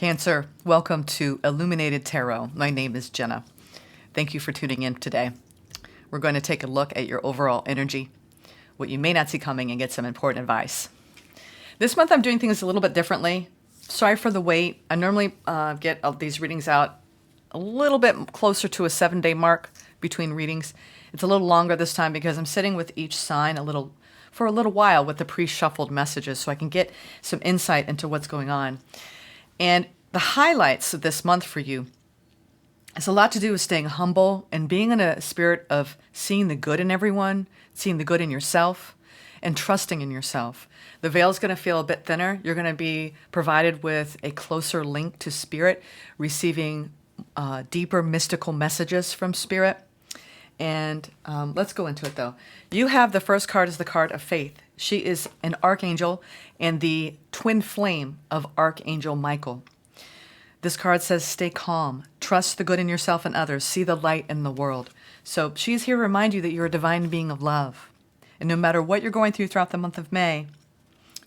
Cancer, welcome to Illuminated Tarot. My name is Jenna. Thank you for tuning in today. We're going to take a look at your overall energy, what you may not see coming, and get some important advice. This month I'm doing things a little bit differently. Sorry for the wait. I normally get these readings out a little bit closer to a 7-day mark between readings. It's a little longer this time because I'm sitting with each sign for a little while with the pre-shuffled messages so I can get some insight into what's going on. And the highlights of this month for you has a lot to do with staying humble and being in a spirit of seeing the good in everyone, seeing the good in yourself, and trusting in yourself. The veil is going to feel a bit thinner. You're going to be provided with a closer link to spirit, receiving deeper mystical messages from spirit. And let's go into it, though. You have the first card is the card of faith. She is an archangel and the twin flame of Archangel Michael. This card says, stay calm, trust the good in yourself and others, see the light in the world. So she's here to remind you that you're a divine being of love. And no matter what you're going through throughout the month of May,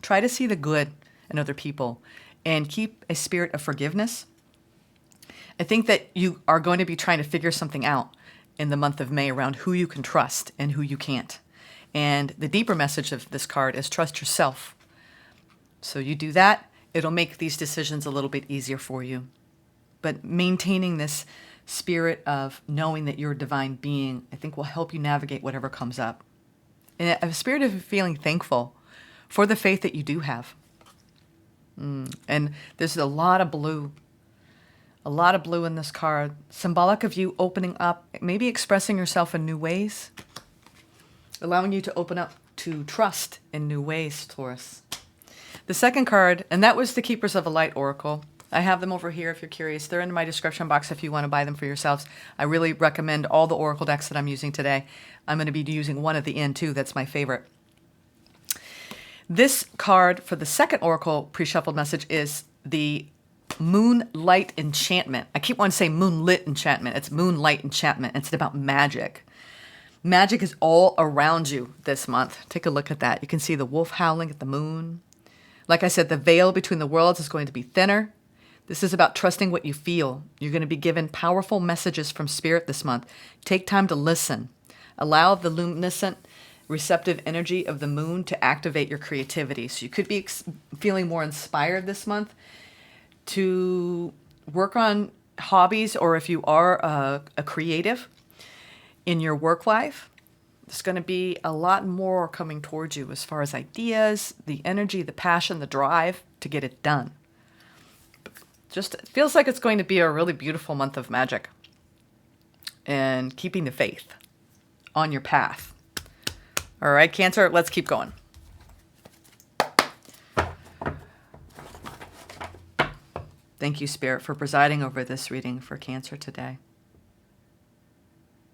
try to see the good in other people and keep a spirit of forgiveness. I think that you are going to be trying to figure something out in the month of May around who you can trust and who you can't. And the deeper message of this card is trust yourself. So you do that, it'll make these decisions a little bit easier for you. But maintaining this spirit of knowing that you're a divine being, I think will help you navigate whatever comes up. And a spirit of feeling thankful for the faith that you do have. And there's a lot of blue. A lot of blue in this card, symbolic of you opening up, maybe expressing yourself in new ways, allowing you to open up to trust in new ways, Taurus. The second card, and that was the Keepers of a Light Oracle. I have them over here if you're curious. They're in my description box if you want to buy them for yourselves. I really recommend all the Oracle decks that I'm using today. I'm going to be using one at the end too. That's my favorite. This card for the second Oracle pre-shuffled message is the Moonlight Enchantment. I keep wanting to say Moonlit Enchantment. It's Moonlight Enchantment. It's about magic. Magic is all around you this month. Take a look at that. You can see the wolf howling at the moon. Like I said, the veil between the worlds is going to be thinner. This is about trusting what you feel. You're going to be given powerful messages from spirit this month. Take time to listen. Allow the luminescent, receptive energy of the moon to activate your creativity. So you could be feeling more inspired this month to work on hobbies, or if you are a creative in your work life, there's going to be a lot more coming towards you as far as ideas, the energy, the passion, the drive to get it done. Just it feels like it's going to be a really beautiful month of magic and keeping the faith on your path. All right, Cancer, let's keep going. Thank you, Spirit, for presiding over this reading for Cancer today.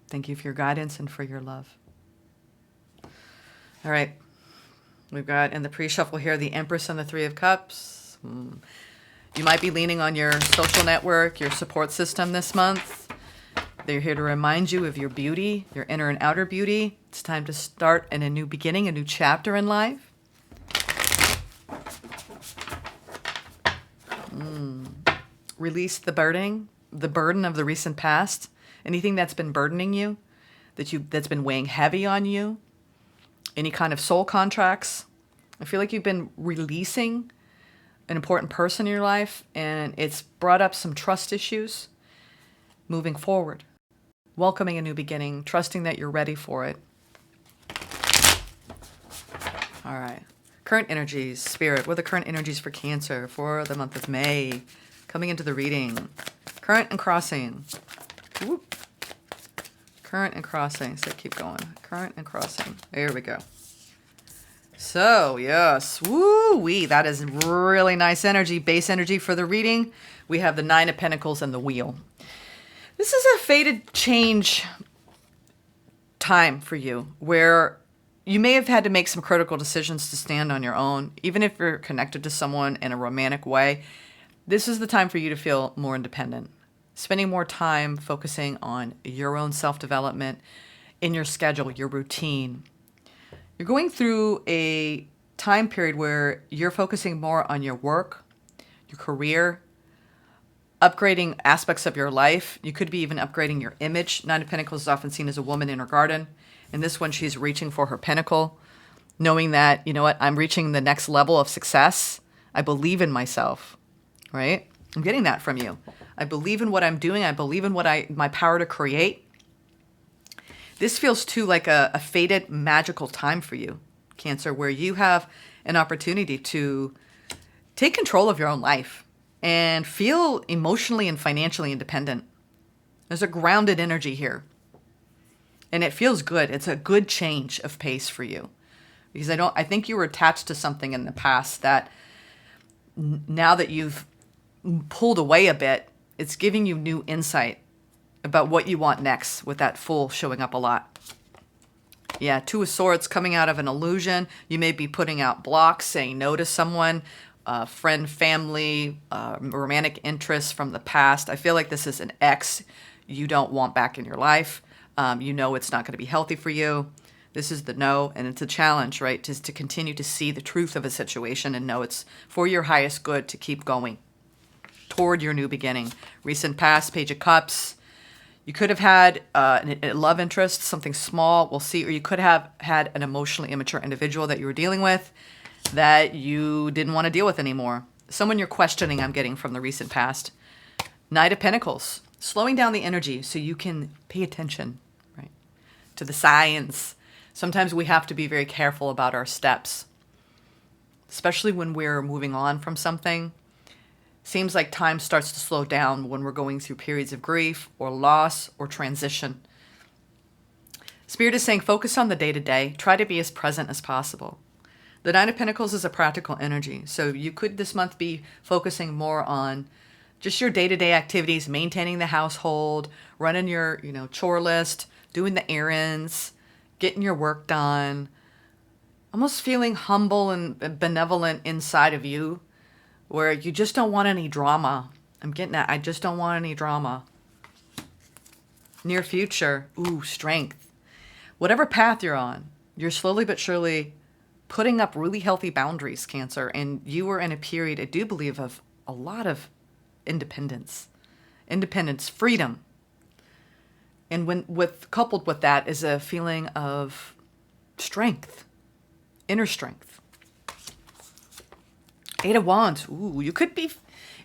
Thank you for your guidance and for your love. All right. We've got in the pre-shuffle here the Empress and the Three of Cups. You might be leaning on your social network, your support system this month. They're here to remind you of your beauty, your inner and outer beauty. It's time to start in a new beginning, a new chapter in life. Release the burden of the recent past. Anything that's been burdening you, that's been weighing heavy on you. Any kind of soul contracts. I feel like you've been releasing an important person in your life, and it's brought up some trust issues. Moving forward, welcoming a new beginning, trusting that you're ready for it. All right. Current energies, Spirit. What are the current energies for Cancer for the month of May? Coming into the reading. Current and crossing. Whoop. Current and crossing. So keep going. Current and crossing. There we go. So, yes. Woo-wee. That is really nice energy. Base energy for the reading. We have the Nine of Pentacles and the Wheel. This is a fated change time for you where you may have had to make some critical decisions to stand on your own. Even if you're connected to someone in a romantic way, this is the time for you to feel more independent. Spending more time focusing on your own self-development, in your schedule, your routine. You're going through a time period where you're focusing more on your work, your career, upgrading aspects of your life. You could be even upgrading your image. Nine of Pentacles is often seen as a woman in her garden. In this one, she's reaching for her pinnacle, knowing that, you know what, I'm reaching the next level of success. I believe in myself, right? I'm getting that from you. I believe in what I'm doing. I believe in my power to create. This feels too like a fated magical time for you, Cancer, where you have an opportunity to take control of your own life and feel emotionally and financially independent. There's a grounded energy here. And it feels good. It's a good change of pace for you. Because I think you were attached to something in the past that now that you've pulled away a bit, it's giving you new insight about what you want next with that Fool showing up a lot. Yeah, Two of Swords coming out of an illusion. You may be putting out blocks, saying no to someone, friend, family, romantic interest from the past. I feel like this is an ex you don't want back in your life. You know it's not going to be healthy for you. This is the no, and it's a challenge, right? To continue to see the truth of a situation and know it's for your highest good to keep going toward your new beginning. Recent past, Page of Cups. You could have had a love interest, something small, we'll see, or you could have had an emotionally immature individual that you were dealing with that you didn't want to deal with anymore. Someone you're questioning, I'm getting from the recent past. Knight of Pentacles, slowing down the energy so you can pay attention, right, to the signs. Sometimes we have to be very careful about our steps, especially when we're moving on from something. Seems like time starts to slow down when we're going through periods of grief or loss or transition. Spirit is saying focus on the day-to-day. Try to be as present as possible. The Nine of Pentacles is a practical energy. So you could this month be focusing more on just your day-to-day activities, maintaining the household, running your chore list, doing the errands, getting your work done. Almost feeling humble and benevolent inside of you, where you just don't want any drama. I'm getting that. I just don't want any drama. Near future. Ooh, strength. Whatever path you're on, you're slowly but surely putting up really healthy boundaries, Cancer. And you were in a period, I do believe, of a lot of independence. Independence, freedom. And coupled with that is a feeling of strength. Inner strength. Eight of Wands. Ooh, you could be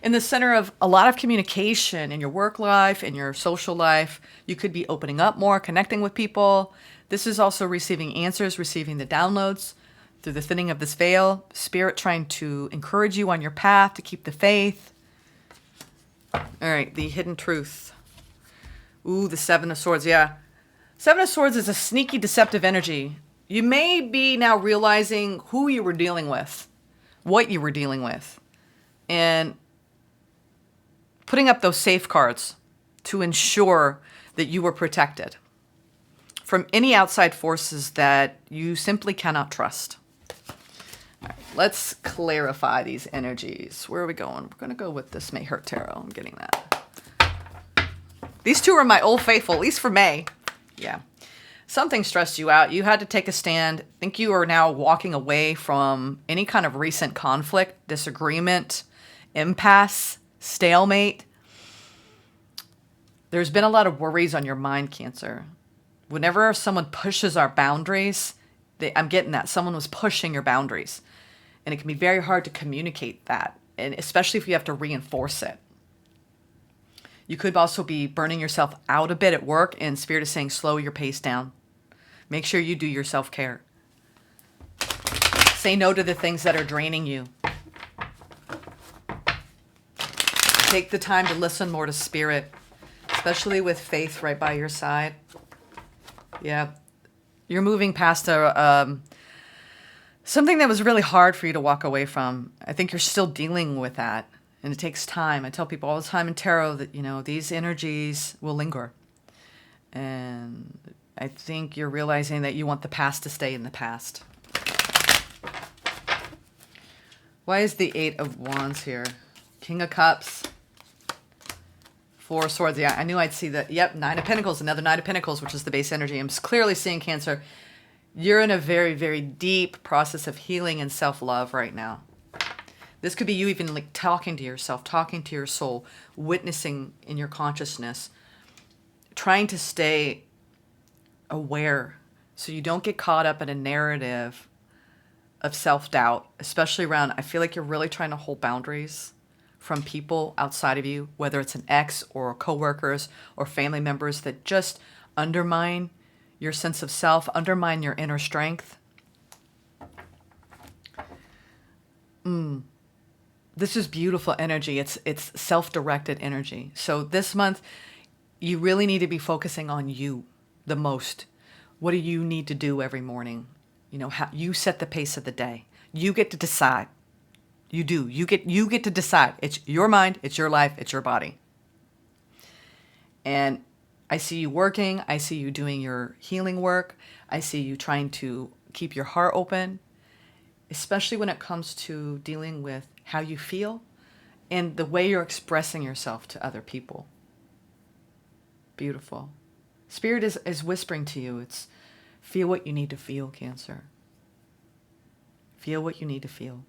in the center of a lot of communication in your work life, in your social life. You could be opening up more, connecting with people. This is also receiving answers, receiving the downloads through the thinning of this veil. Spirit trying to encourage you on your path to keep the faith. All right, the hidden truth. Ooh, the Seven of Swords. Yeah. Seven of Swords is a sneaky, deceptive energy. You may be now realizing who you were dealing with, what you were dealing with, and putting up those safeguards to ensure that you were protected from any outside forces that you simply cannot trust. All right, let's clarify these energies. Where are we going? We're going to go with this May Hurt Tarot. I'm getting that. These two are my old faithful, at least for May. Yeah. Something stressed you out. You had to take a stand. I think you are now walking away from any kind of recent conflict, disagreement, impasse, stalemate. There's been a lot of worries on your mind, Cancer. Whenever someone pushes our boundaries, I'm getting that. Someone was pushing your boundaries. And it can be very hard to communicate that, and especially if you have to reinforce it. You could also be burning yourself out a bit at work, and Spirit is saying slow your pace down. Make sure you do your self-care. Say no to the things that are draining you. Take the time to listen more to Spirit, especially with faith right by your side. Yeah, you're moving past something that was really hard for you to walk away from. I think you're still dealing with that. And it takes time. I tell people all the time in tarot that, these energies will linger. And I think you're realizing that you want the past to stay in the past. Why is the Eight of Wands here? King of Cups. Four of Swords. Yeah, I knew I'd see that. Yep, Nine of Pentacles. Another Nine of Pentacles, which is the base energy. I'm clearly seeing, Cancer, you're in a very, very deep process of healing and self-love right now. This could be you even like talking to yourself, talking to your soul, witnessing in your consciousness, trying to stay aware so you don't get caught up in a narrative of self-doubt, especially around, I feel like you're really trying to hold boundaries from people outside of you, whether it's an ex or coworkers or family members that just undermine your sense of self, undermine your inner strength. This is beautiful energy. It's self-directed energy. So this month, you really need to be focusing on you the most. What do you need to do every morning? You know, how you set the pace of the day. You get to decide. You do. You get to decide. It's your mind, it's your life, it's your body. And I see you working. I see you doing your healing work. I see you trying to keep your heart open, especially when it comes to dealing with how you feel and the way you're expressing yourself to other people. Beautiful. Spirit is whispering to you. It's feel what you need to feel, Cancer. Feel what you need to feel.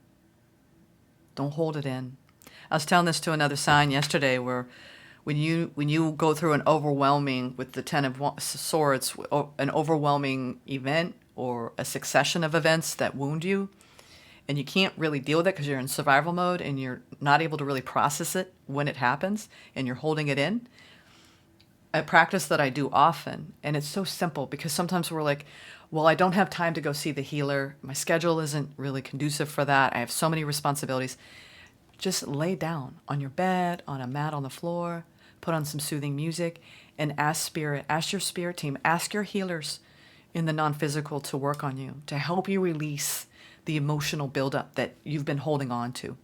Don't hold it in. I was telling this to another sign yesterday where when you go through an overwhelming, with the Ten of Swords, an overwhelming event or a succession of events that wound you, and you can't really deal with it because you're in survival mode and you're not able to really process it when it happens and you're holding it in. A practice that I do often, and it's so simple because sometimes we're like, well, I don't have time to go see the healer. My schedule isn't really conducive for that. I have so many responsibilities. Just lay down on your bed, on a mat on the floor, put on some soothing music, and ask Spirit, ask your spirit team, ask your healers in the non-physical to work on you, to help you release the emotional buildup that you've been holding on to.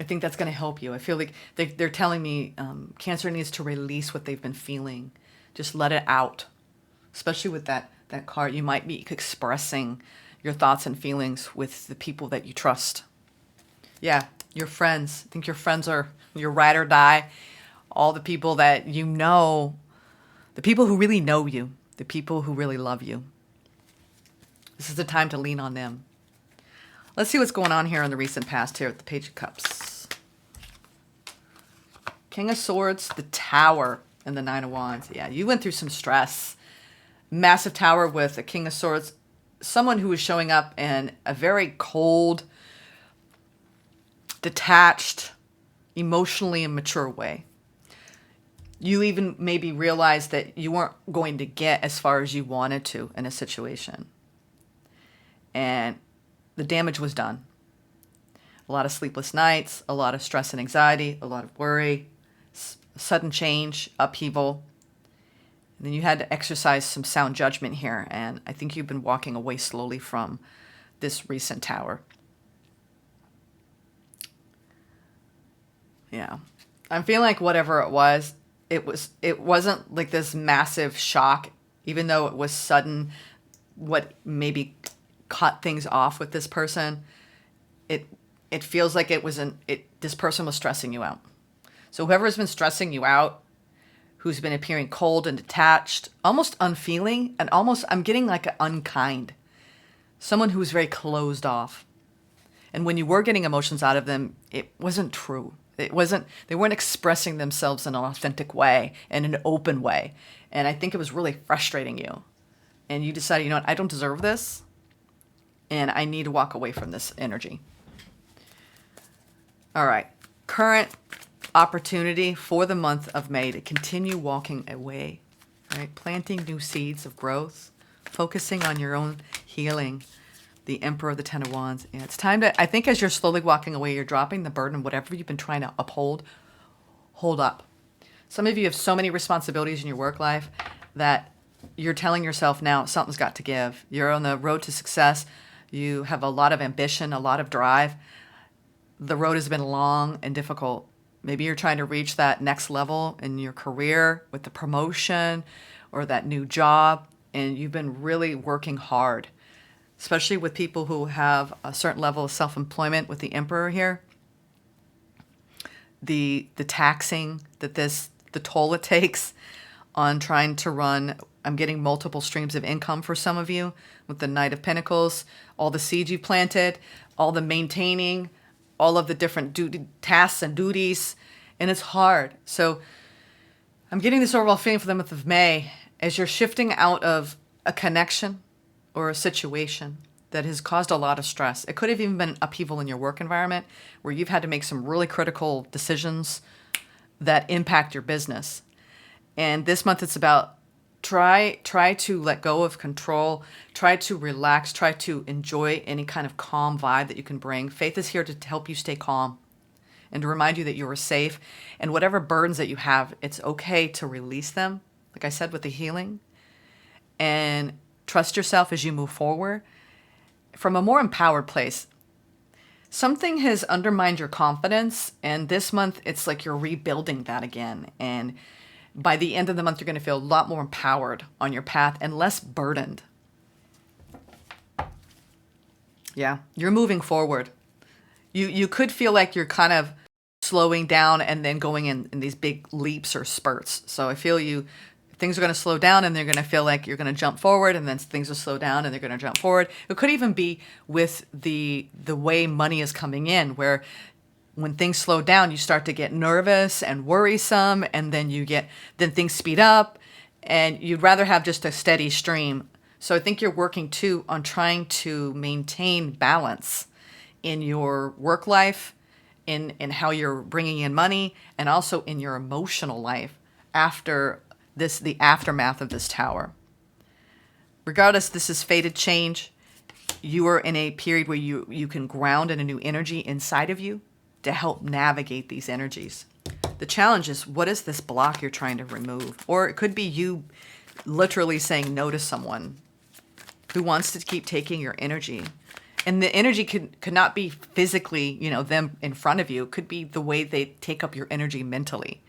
I think that's going to help you. I feel like they're telling me Cancer needs to release what they've been feeling. Just let it out. Especially with that card, you might be expressing your thoughts and feelings with the people that you trust. Yeah, your friends. I think your friends are your ride or die. All the people that you know, the people who really know you, the people who really love you. This is the time to lean on them. Let's see what's going on here in the recent past here with the Page of Cups. King of Swords, the Tower, and the Nine of Wands. Yeah, you went through some stress. Massive Tower with the King of Swords. Someone who is showing up in a very cold, detached, emotionally immature way. You even maybe realized that you weren't going to get as far as you wanted to in a situation. And the damage was done. A lot of sleepless nights, a lot of stress and anxiety, a lot of worry, sudden change, upheaval. And then you had to exercise some sound judgment here. And I think you've been walking away slowly from this recent Tower. Yeah. I'm feeling like whatever it wasn't like this massive shock, even though it was sudden, what maybe cut things off with this person. It feels like this person was stressing you out. So whoever has been stressing you out, who's been appearing cold and detached, almost unfeeling, and almost, I'm getting like unkind. Someone who's very closed off. And when you were getting emotions out of them, it wasn't true. They weren't expressing themselves in an authentic way, in an open way. And I think it was really frustrating you. And you decided, you know what, I don't deserve this. And I need to walk away from this energy. All right. Current opportunity for the month of May to continue walking away. Right? Planting new seeds of growth. Focusing on your own healing. The Emperor, the Ten of Wands. And it's time to, I think as you're slowly walking away, you're dropping the burden, whatever you've been trying to uphold, hold up. Some of you have so many responsibilities in your work life that you're telling yourself now something's got to give. You're on the road to success. You have a lot of ambition, a lot of drive. The road has been long and difficult. Maybe you're trying to reach that next level in your career with the promotion or that new job, and you've been really working hard. Especially with people who have a certain level of self-employment with the Emperor here. The taxing the toll it takes on trying to run. I'm getting multiple streams of income for some of you with the Knight of Pentacles, all the seeds you planted, all the maintaining, all of the different tasks and duties, and it's hard. So I'm getting this overall feeling for the month of May as you're shifting out of a connection or a situation that has caused a lot of stress. It could have even been an upheaval in your work environment where you've had to make some really critical decisions that impact your business. And this month it's about try to let go of control, try to relax, try to enjoy any kind of calm vibe that you can bring. Faith is here to help you stay calm and to remind you that you are safe. And whatever burdens that you have, it's okay to release them, like I said, with the healing. And trust yourself as you move forward from a more empowered place. Something has undermined your confidence, and this month it's like you're rebuilding that again. And by the end of the month, you're going to feel a lot more empowered on your path and less burdened. Yeah, you're moving forward. You could feel like you're kind of slowing down and then going in these big leaps or spurts. So I feel things are going to slow down and they're going to feel like you're going to jump forward, and then things will slow down and they're going to jump forward. It could even be with the way money is coming in, where when things slow down, you start to get nervous and worrisome, and then then things speed up, and you'd rather have just a steady stream. So I think you're working too on trying to maintain balance in your work life, in how you're bringing in money, and also in your emotional life after the aftermath of this tower. Regardless, this is fated change. You are in a period where you can ground in a new energy inside of you to help navigate these energies. The challenge is, what is this block you're trying to remove? Or it could be you literally saying no to someone who wants to keep taking your energy. And the energy could not be physically, them in front of you. It could be the way they take up your energy mentally,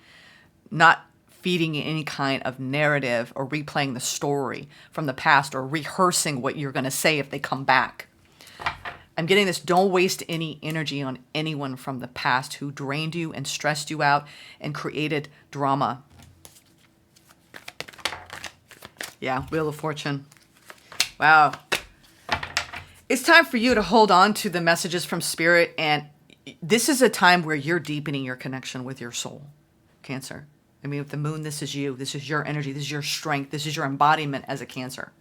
not feeding any kind of narrative or replaying the story from the past or rehearsing what you're going to say if they come back. I'm getting this: don't waste any energy on anyone from the past who drained you and stressed you out and created drama. Yeah, Wheel of Fortune. Wow. It's time for you to hold on to the messages from Spirit, and this is a time where you're deepening your connection with your soul, Cancer. I mean, with the moon, this is you. This is your energy. This is your strength. This is your embodiment as a Cancer.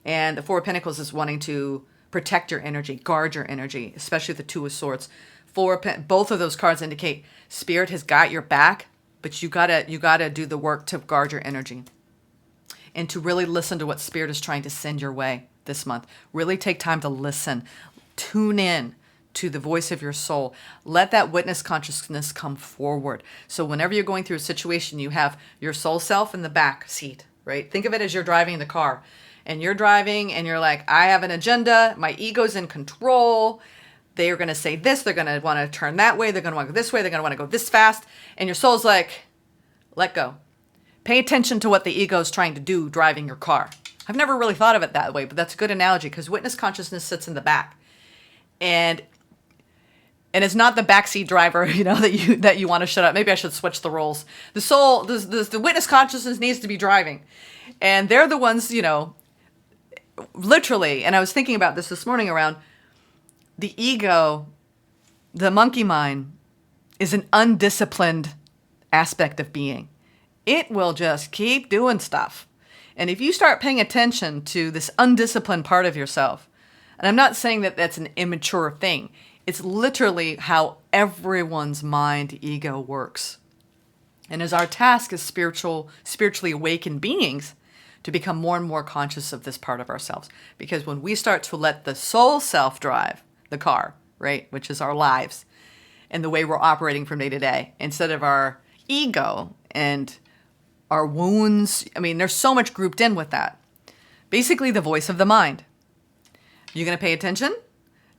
And the Four of Pentacles is wanting to protect your energy, guard your energy, especially the Two of Swords. Both of those cards indicate Spirit has got your back, but you gotta do the work to guard your energy and to really listen to what Spirit is trying to send your way this month. Really take time to listen. Tune in to the voice of your soul. Let that witness consciousness come forward. So whenever you're going through a situation, you have your soul self in the back seat, right? Think of it as you're driving the car. And you're driving and you're like, I have an agenda. My ego's in control. They are going to say this. They're going to want to turn that way. They're going to want to go this way. They're going to want to go this fast. And your soul's like, let go. Pay attention to what the ego is trying to do driving your car. I've never really thought of it that way, but that's a good analogy because witness consciousness sits in the back. And it's not the backseat driver, that you want to shut up. Maybe I should switch the roles. The soul, the witness consciousness needs to be driving. And they're the ones, literally, and I was thinking about this morning around the ego, the monkey mind is an undisciplined aspect of being. It will just keep doing stuff. And if you start paying attention to this undisciplined part of yourself, and I'm not saying that that's an immature thing, it's literally how everyone's mind ego works. And as our task as spiritually awakened beings, to become more and more conscious of this part of ourselves. Because when we start to let the soul self drive the car, right, which is our lives, and the way we're operating from day to day, instead of our ego and our wounds, there's so much grouped in with that. Basically, the voice of the mind. You're going to pay attention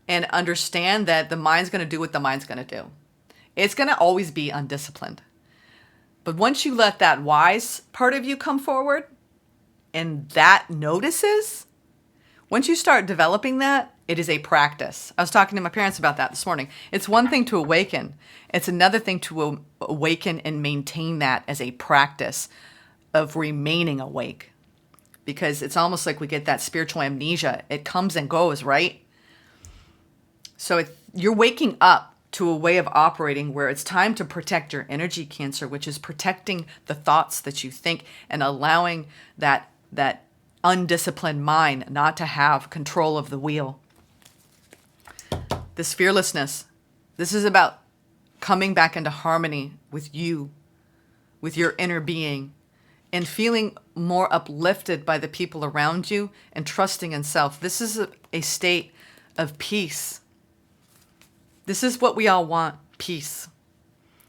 and understand that the mind's going to do what the mind's going to do. It's going to always be undisciplined. But once you let that wise part of you come forward, and that notices, once you start developing that, it is a practice. I was talking to my parents about that this morning. It's one thing to awaken. It's another thing to awaken and maintain that as a practice of remaining awake. Because it's almost like we get that spiritual amnesia. It comes and goes, right? So you're waking up to a way of operating where it's time to protect your energy, Cancer, which is protecting the thoughts that you think and allowing that undisciplined mind not to have control of the wheel. This fearlessness, this is about coming back into harmony with you, with your inner being, and feeling more uplifted by the people around you and trusting in self. This is a state of peace. This is what we all want, peace.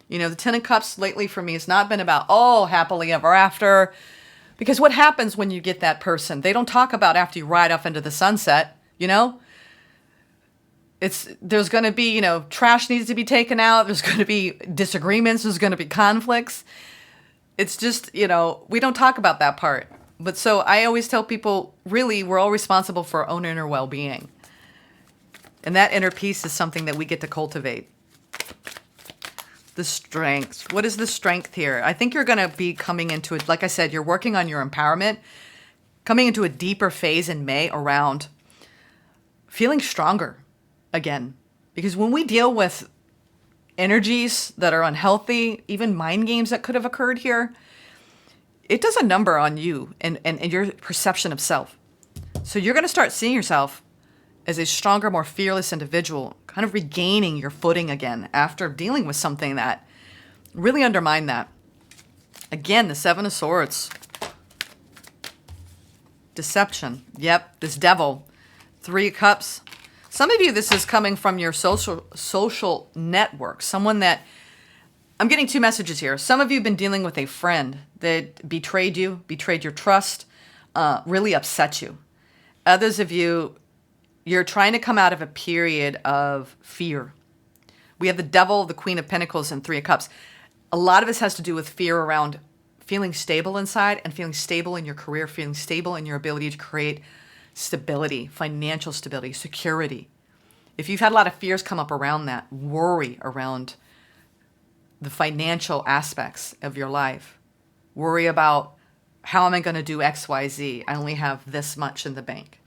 You know, the Ten of Cups lately for me has not been about, oh, happily ever after. Because what happens when you get that person? They don't talk about after you ride off into the sunset, you know? There's going to be, you know, trash needs to be taken out. There's going to be disagreements. There's going to be conflicts. It's just, you know, we don't talk about that part. But so I always tell people, really, we're all responsible for our own inner well-being. And that inner peace is something that we get to cultivate. The strength. What is the strength here? I think you're going to be coming into it. Like I said, you're working on your empowerment, coming into a deeper phase in May around feeling stronger again. Because when we deal with energies that are unhealthy, even mind games that could have occurred here, it does a number on you and your perception of self. So you're going to start seeing yourself as a stronger, more fearless individual, kind of regaining your footing again after dealing with something that really undermined that. Again, the Seven of Swords. Deception. Yep, this devil. Three of Cups. Some of you, this is coming from your social network. Someone that, I'm getting two messages here. Some of you have been dealing with a friend that betrayed you, betrayed your trust, really upset you. Others of you, you're trying to come out of a period of fear. We have the Devil, the Queen of Pentacles, and Three of Cups. A lot of this has to do with fear around feeling stable inside and feeling stable in your career, feeling stable in your ability to create stability, financial stability, security. If you've had a lot of fears come up around that, worry around the financial aspects of your life, worry about how am I going to do X, Y, Z? I only have this much in the bank.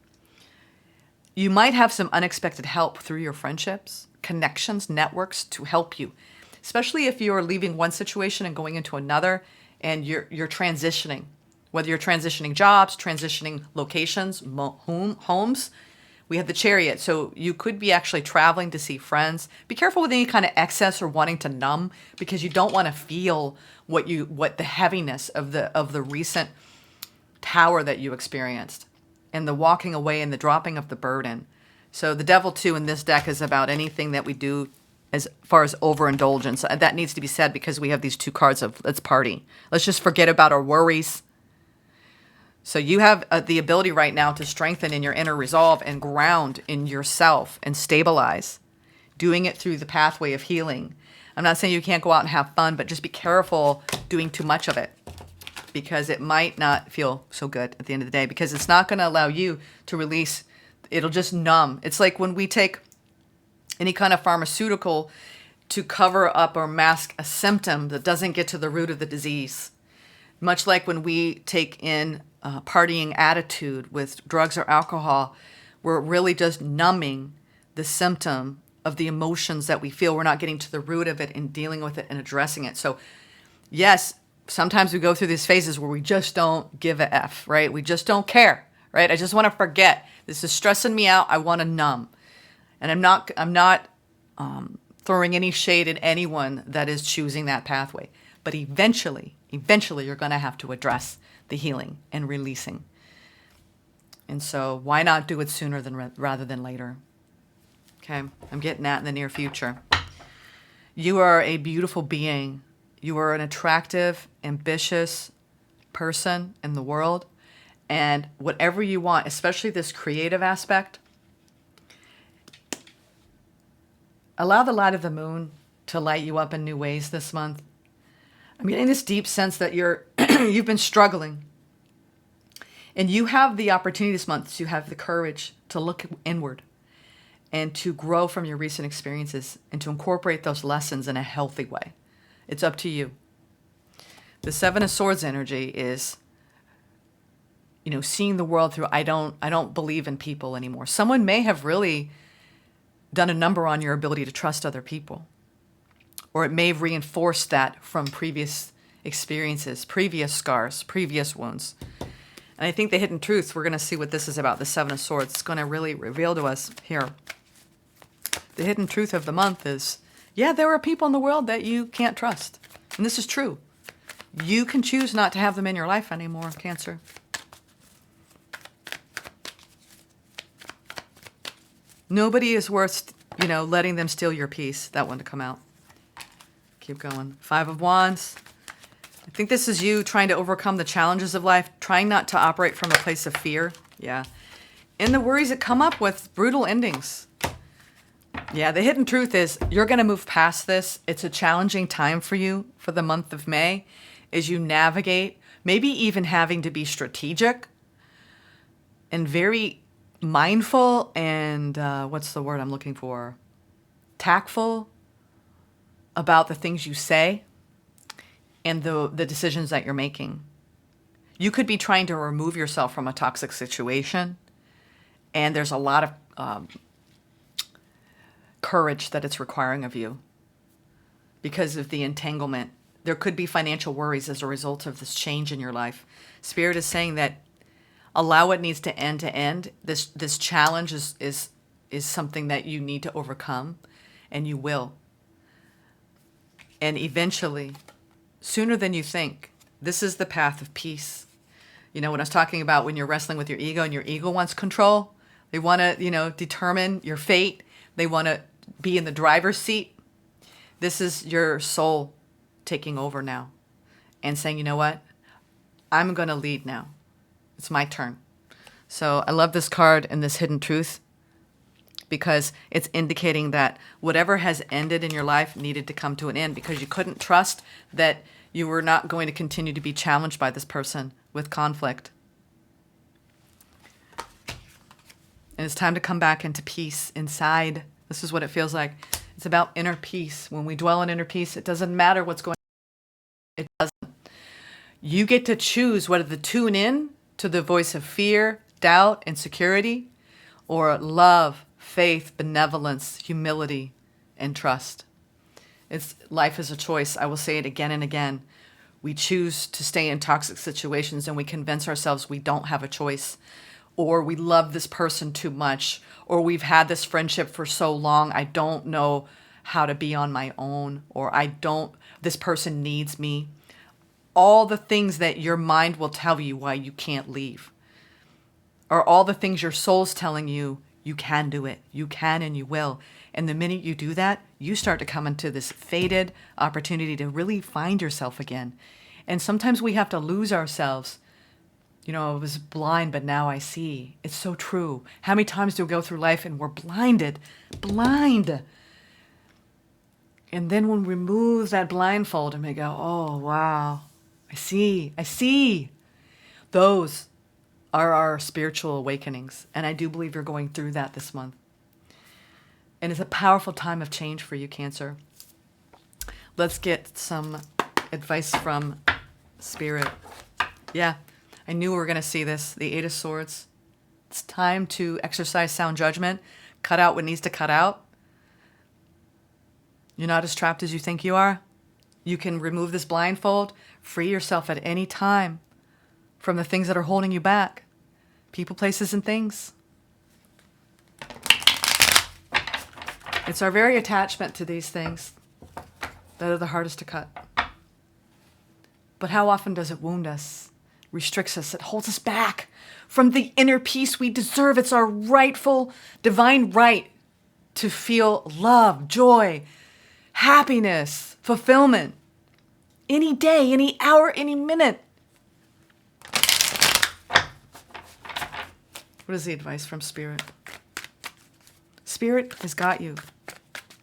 You might have some unexpected help through your friendships, connections, networks to help you, especially if you're leaving one situation and going into another and you're transitioning, whether you're transitioning jobs, transitioning locations, homes. We have the Chariot, so you could be actually traveling to see friends. Be careful with any kind of excess or wanting to numb, because you don't want to feel what the heaviness of the recent tower that you experienced, and the walking away and the dropping of the burden. So the Devil, too, in this deck is about anything that we do as far as overindulgence. That needs to be said because we have these two cards of let's party. Let's just forget about our worries. So you have the ability right now to strengthen in your inner resolve and ground in yourself and stabilize, doing it through the pathway of healing. I'm not saying you can't go out and have fun, but just be careful doing too much of it, because it might not feel so good at the end of the day, because it's not going to allow you to release. It'll just numb. It's like when we take any kind of pharmaceutical to cover up or mask a symptom that doesn't get to the root of the disease. Much like when we take in partying attitude with drugs or alcohol, we're really just numbing the symptom of the emotions that we feel. We're not getting to the root of it and dealing with it and addressing it. So yes, sometimes we go through these phases where we just don't give a F, right? We just don't care, right? I just want to forget. This is stressing me out. I want to numb. And I'm not throwing any shade at anyone that is choosing that pathway. But eventually you're going to have to address the healing and releasing. And so why not do it sooner rather than later? Okay, I'm getting that in the near future. You are a beautiful being. You are an attractive, ambitious person in the world. And whatever you want, especially this creative aspect, allow the light of the moon to light you up in new ways this month. I'm getting this deep sense that you've been struggling. And you have the opportunity this month to have the courage to look inward and to grow from your recent experiences and to incorporate those lessons in a healthy way. It's up to you. The Seven of Swords energy is, seeing the world through, I don't believe in people anymore. Someone may have really done a number on your ability to trust other people. Or it may have reinforced that from previous experiences, previous scars, previous wounds. And I think the hidden truth, we're going to see what this is about, the Seven of Swords. It's going to really reveal to us here. The hidden truth of the month is, yeah, there are people in the world that you can't trust. And this is true. You can choose not to have them in your life anymore, Cancer. Nobody is worth, letting them steal your peace. That one to come out. Keep going. Five of Wands. I think this is you trying to overcome the challenges of life, trying not to operate from a place of fear. Yeah. And the worries that come up with brutal endings. Yeah, the hidden truth is you're going to move past this. It's a challenging time for you for the month of May as you navigate, maybe even having to be strategic and very mindful and, what's the word I'm looking for? Tactful about the things you say and the decisions that you're making. You could be trying to remove yourself from a toxic situation, and there's a lot of courage that it's requiring of you because of the entanglement. There could be financial worries as a result of this change in your life. Spirit is saying that allow what needs to end. This challenge is something that you need to overcome, and you will. And eventually, sooner than you think, this is the path of peace. When I was talking about when you're wrestling with your ego and your ego wants control, they want to, determine your fate. They want to be in the driver's seat. This is your soul taking over now and saying, you know what? I'm going to lead now. It's my turn. So I love this card and this hidden truth because it's indicating that whatever has ended in your life needed to come to an end because you couldn't trust that you were not going to continue to be challenged by this person with conflict. And it's time to come back into peace inside. This is what it feels like. It's about inner peace. When we dwell in inner peace, it doesn't matter what's going on. It doesn't. You get to choose whether to tune in to the voice of fear, doubt, insecurity, or love, faith, benevolence, humility, and trust. Life is a choice. I will say it again and again. We choose to stay in toxic situations and we convince ourselves we don't have a choice, or we love this person too much, or we've had this friendship for so long, I don't know how to be on my own, or this person needs me. All the things that your mind will tell you why you can't leave, or all the things your soul's telling you, you can do it. You can and you will. And the minute you do that, you start to come into this fated opportunity to really find yourself again. And sometimes we have to lose ourselves. I was blind, but now I see. It's so true. How many times do we go through life and we're blind? And then when we remove that blindfold and we go, oh, wow, I see. Those are our spiritual awakenings. And I do believe you're going through that this month. And it's a powerful time of change for you, Cancer. Let's get some advice from Spirit. Yeah, I knew we were going to see this. The Eight of Swords. It's time to exercise sound judgment. Cut out what needs to cut out. You're not as trapped as you think you are. You can remove this blindfold. Free yourself at any time from the things that are holding you back. People, places, and things. It's our very attachment to these things that are the hardest to cut. But how often does it wound us, restricts us, it holds us back from the inner peace we deserve? It's our rightful, divine right to feel love, joy, happiness, fulfillment. Any day, any hour, any minute. What is the advice from Spirit? Spirit has got you.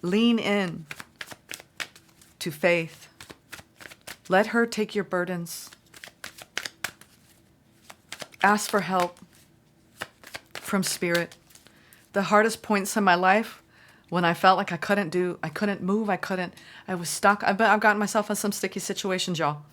Lean in to faith. Let her take your burdens. Ask for help from Spirit. The hardest points in my life, when I felt like I couldn't move, I was stuck. I've gotten myself in some sticky situations, y'all.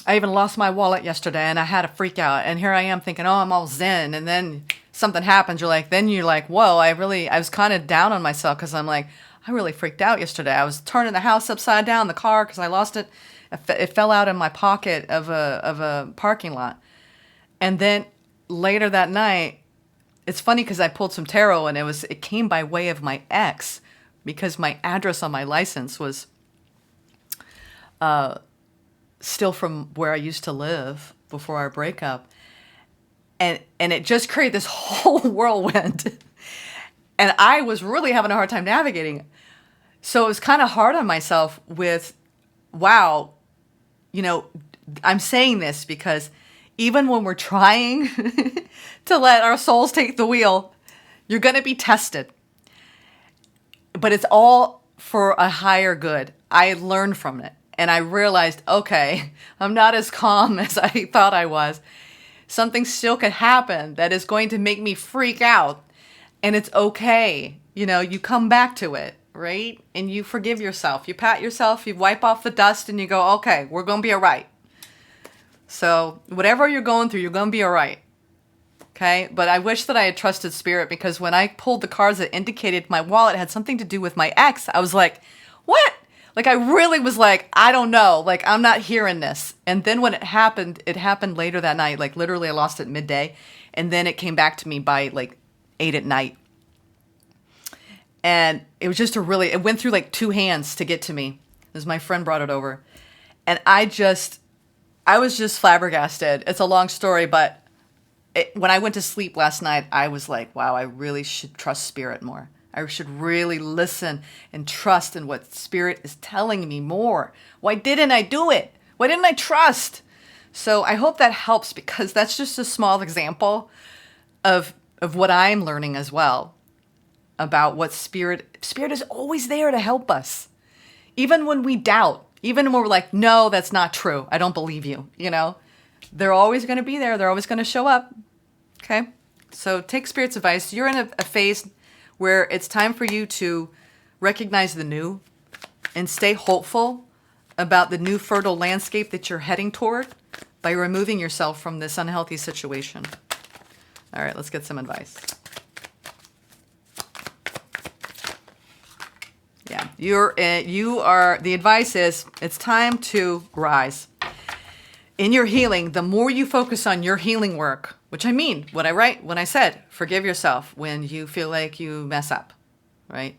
I even lost my wallet yesterday and I had a freak out. And here I am thinking, oh, I'm all zen. And then something happens, then you're like, whoa, I was kind of down on myself because I'm like, I really freaked out yesterday. I was turning the house upside down, the car, because I lost it. It fell out in my pocket of a parking lot. And then later that night, it's funny because I pulled some tarot and it came by way of my ex, because my address on my license was still from where I used to live before our breakup. And it just created this whole whirlwind. And I was really having a hard time navigating. So it was kind of hard on myself with, wow, I'm saying this because even when we're trying to let our souls take the wheel, you're going to be tested. But it's all for a higher good. I learned from it. And I realized, okay, I'm not as calm as I thought I was. Something still could happen that is going to make me freak out. And it's okay. You come back to it, right? And you forgive yourself. You pat yourself, you wipe off the dust, and you go, okay, we're going to be all right. So whatever you're going through, you're going to be all right. Okay? But I wish that I had trusted spirit, because when I pulled the cards that indicated my wallet had something to do with my ex, I was like, what? I really was like, I don't know. I'm not hearing this. And then when it happened later that night. Literally I lost it midday. And then it came back to me by 8 at night. And it was just it went through 2 hands to get to me. As my friend brought it over. And I was just flabbergasted. It's a long story, but when I went to sleep last night, I was like, wow, I really should trust spirit more. I should really listen and trust in what spirit is telling me more. Why didn't I do it? Why didn't I trust? So I hope that helps, because that's just a small example of what I'm learning as well about what spirit is always there to help us. Even when we doubt, even when we're like, no, that's not true. I don't believe you. They're always going to be there. They're always going to show up. Okay. So take spirit's advice. You're in a phase where it's time for you to recognize the new and stay hopeful about the new fertile landscape that you're heading toward by removing yourself from this unhealthy situation. All right, let's get some advice. Yeah, the advice is it's time to rise. In your healing, the more you focus on your healing work, which I mean, when I said, forgive yourself when you feel like you mess up, right?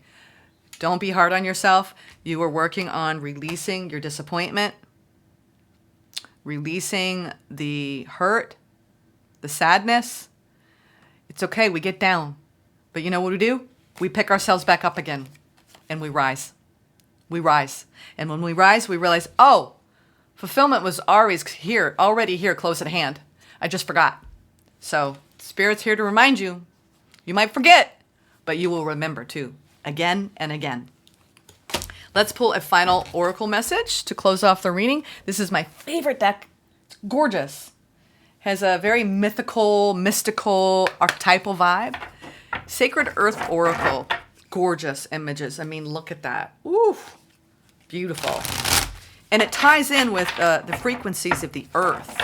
Don't be hard on yourself. You are working on releasing your disappointment, releasing the hurt, the sadness. It's okay, we get down. But you know what we do? We pick ourselves back up again and we rise. We rise. And when we rise, we realize, oh, fulfillment was already here, close at hand. I just forgot. So spirit's here to remind you. You might forget, but you will remember too, again and again. Let's pull a final oracle message to close off the reading. This is my favorite deck. It's gorgeous. Has a very mystical, archetypal vibe. Sacred Earth Oracle. Gorgeous images. I mean, look at that. Ooh, beautiful. And it ties in with the frequencies of the earth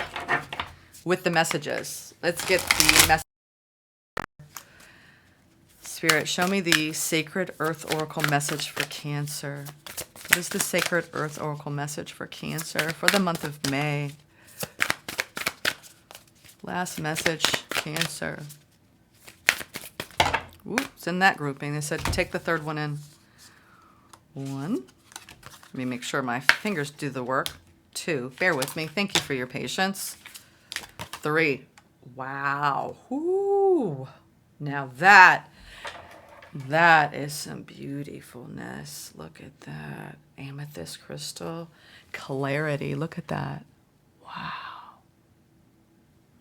with the messages. Let's get the message. Spirit, show me the Sacred Earth Oracle message for Cancer. What is the Sacred Earth Oracle message for Cancer for the month of May? Last message, Cancer. Ooh, it's in that grouping. They said take the third one in. 1. Let me make sure my fingers do the work. 2. Bear with me. Thank you for your patience. 3. Wow. Ooh. Now that is some beautifulness. Look at that. Amethyst crystal. Clarity. Look at that. Wow.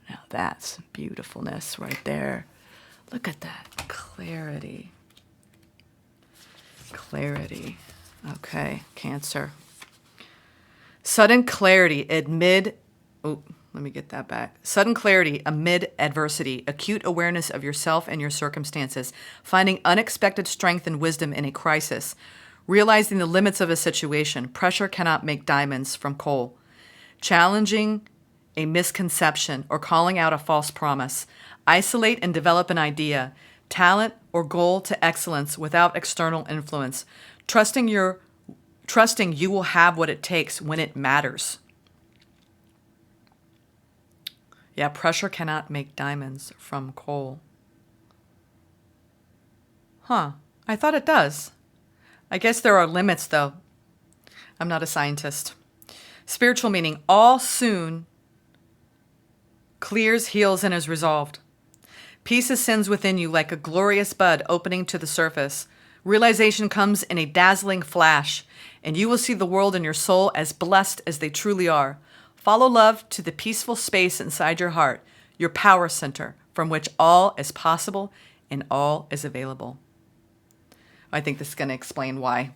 Now that's some beautifulness right there. Look at that. Clarity. Clarity. Okay, Cancer. Sudden clarity amid... Oh, let me get that back. Sudden clarity amid adversity. Acute awareness of yourself and your circumstances. Finding unexpected strength and wisdom in a crisis. Realizing the limits of a situation. Pressure cannot make diamonds from coal. Challenging a misconception or calling out a false promise. Isolate and develop an idea, talent, or goal to excellence without external influence, trusting you will have what it takes when it matters. Yeah, pressure cannot make diamonds from coal. Huh, I thought it does. I guess there are limits, though. I'm not a scientist. Spiritual meaning, all soon clears, heals, and is resolved. Peace ascends within you like a glorious bud opening to the surface. Realization comes in a dazzling flash, and you will see the world and your soul as blessed as they truly are. Follow love to the peaceful space inside your heart, your power center, from which all is possible and all is available. I think this is going to explain why.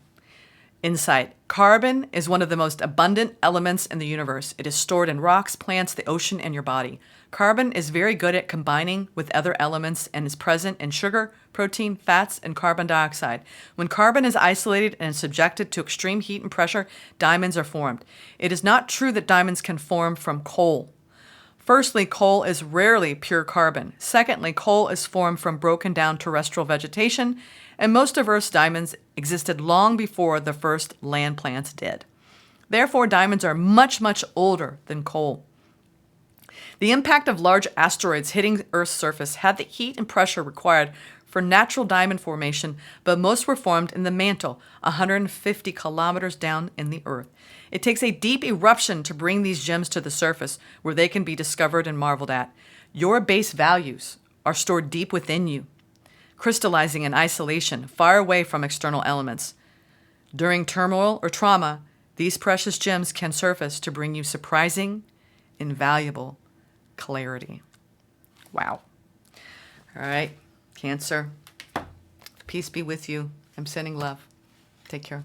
Insight. Carbon is one of the most abundant elements in the universe. It is stored in rocks, plants, the ocean, and your body. Carbon is very good at combining with other elements and is present in sugar, protein, fats, and carbon dioxide. When carbon is isolated and is subjected to extreme heat and pressure, diamonds are formed. It is not true that diamonds can form from coal. Firstly, coal is rarely pure carbon. Secondly, coal is formed from broken down terrestrial vegetation, and most of Earth's diamonds existed long before the first land plants did. Therefore, diamonds are much, much older than coal. The impact of large asteroids hitting Earth's surface had the heat and pressure required for natural diamond formation, but most were formed in the mantle, 150 kilometers down in the Earth. It takes a deep eruption to bring these gems to the surface, where they can be discovered and marveled at. Your base values are stored deep within you, crystallizing in isolation, far away from external elements. During turmoil or trauma, these precious gems can surface to bring you surprising, invaluable clarity. Wow. All right, Cancer. Peace be with you. I'm sending love. Take care.